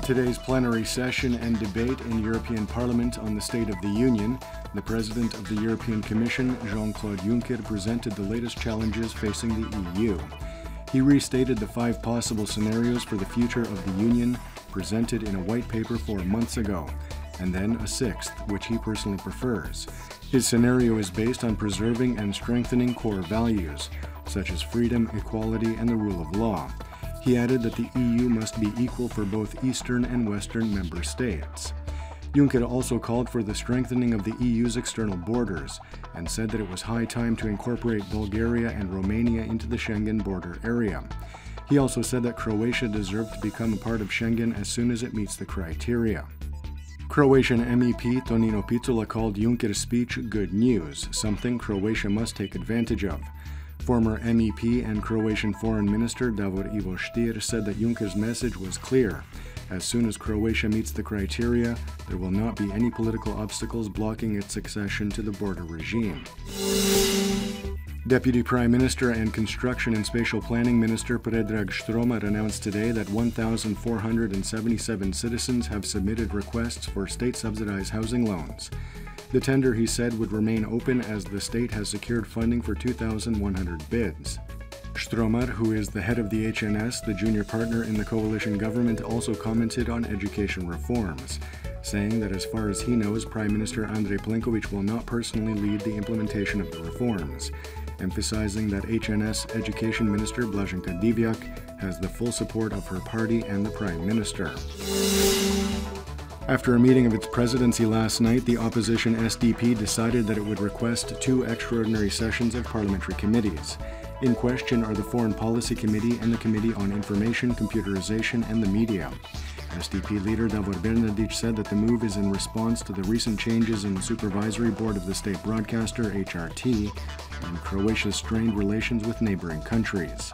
of today's plenary session and debate in European Parliament on the State of the Union, the President of the European Commission, Jean-Claude Juncker, presented the latest challenges facing the EU. He restated the 5 possible scenarios for the future of the Union, presented in a white paper 4 months ago, and then a 6th, which he personally prefers. His scenario is based on preserving and strengthening core values, such as freedom, equality, and the rule of law. He added that the EU must be equal for both Eastern and Western member states. Juncker also called for the strengthening of the EU's external borders and said that it was high time to incorporate Bulgaria and Romania into the Schengen border area. He also said that Croatia deserved to become a part of Schengen as soon as it meets the criteria. Croatian MEP Tonino Picula called Juncker's speech good news, something Croatia must take advantage of. Former MEP and Croatian Foreign Minister Davor Ivo Stier said that Juncker's message was clear. As soon as Croatia meets the criteria, there will not be any political obstacles blocking its accession to the border regime. Deputy Prime Minister and Construction and Spatial Planning Minister Predrag Štromar announced today that 1,477 citizens have submitted requests for state-subsidized housing loans. The tender, he said, would remain open as the state has secured funding for 2,100 bids. Štromar, who is the head of the HNS, the junior partner in the coalition government, also commented on education reforms, saying that as far as he knows, Prime Minister Andrej Plenković will not personally lead the implementation of the reforms, emphasizing that HNS Education Minister Blaženka Divjak has the full support of her party and the Prime Minister. After a meeting of its presidency last night, the opposition SDP decided that it would request 2 extraordinary sessions of parliamentary committees. In question are the Foreign Policy Committee and the Committee on Information, Computerization and the Media. SDP leader Davor Bernardić said that the move is in response to the recent changes in the Supervisory Board of the state broadcaster, HRT, and Croatia's strained relations with neighboring countries.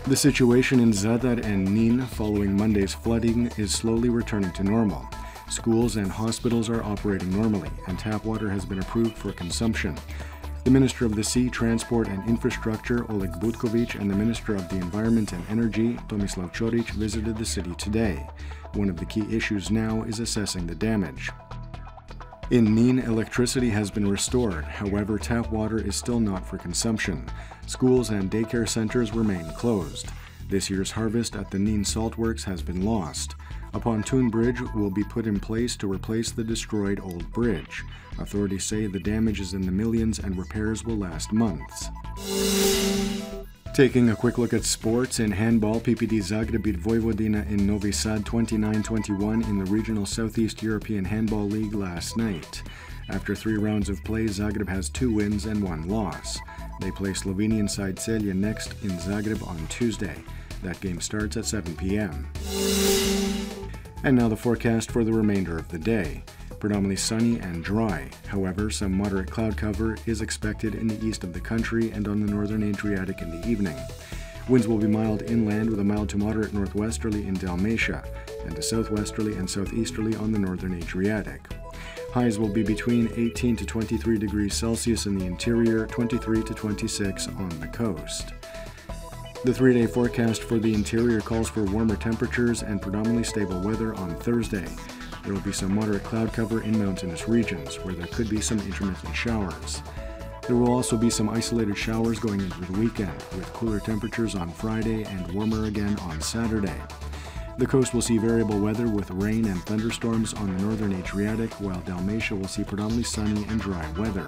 The situation in Zadar and Nin following Monday's flooding is slowly returning to normal. Schools and hospitals are operating normally, and tap water has been approved for consumption. The Minister of the Sea, Transport and Infrastructure, Oleg Butković, and the Minister of the Environment and Energy, Tomislav Ćorić, visited the city today. One of the key issues now is assessing the damage. In Nin, electricity has been restored. However, tap water is still not for consumption. Schools and daycare centers remain closed. This year's harvest at the Nin saltworks has been lost. A pontoon bridge will be put in place to replace the destroyed old bridge. Authorities say the damage is in the millions and repairs will last months. Taking a quick look at sports, in handball, PPD Zagreb beat Vojvodina in Novi Sad 29-21 in the regional Southeast European Handball League last night. After 3 rounds of play, Zagreb has 2 wins and 1 loss. They play Slovenian side Celje next in Zagreb on Tuesday. That game starts at 7 p.m. And now the forecast for the remainder of the day. Predominantly sunny and dry. However, some moderate cloud cover is expected in the east of the country and on the northern Adriatic in the evening. Winds will be mild inland with a mild to moderate northwesterly in Dalmatia and a southwesterly and southeasterly on the northern Adriatic. Highs will be between 18 to 23 degrees Celsius in the interior, 23 to 26 on the coast. The 3-day forecast for the interior calls for warmer temperatures and predominantly stable weather on Thursday. There will be some moderate cloud cover in mountainous regions, where there could be some intermittent showers. There will also be some isolated showers going into the weekend, with cooler temperatures on Friday and warmer again on Saturday. The coast will see variable weather with rain and thunderstorms on the northern Adriatic, while Dalmatia will see predominantly sunny and dry weather.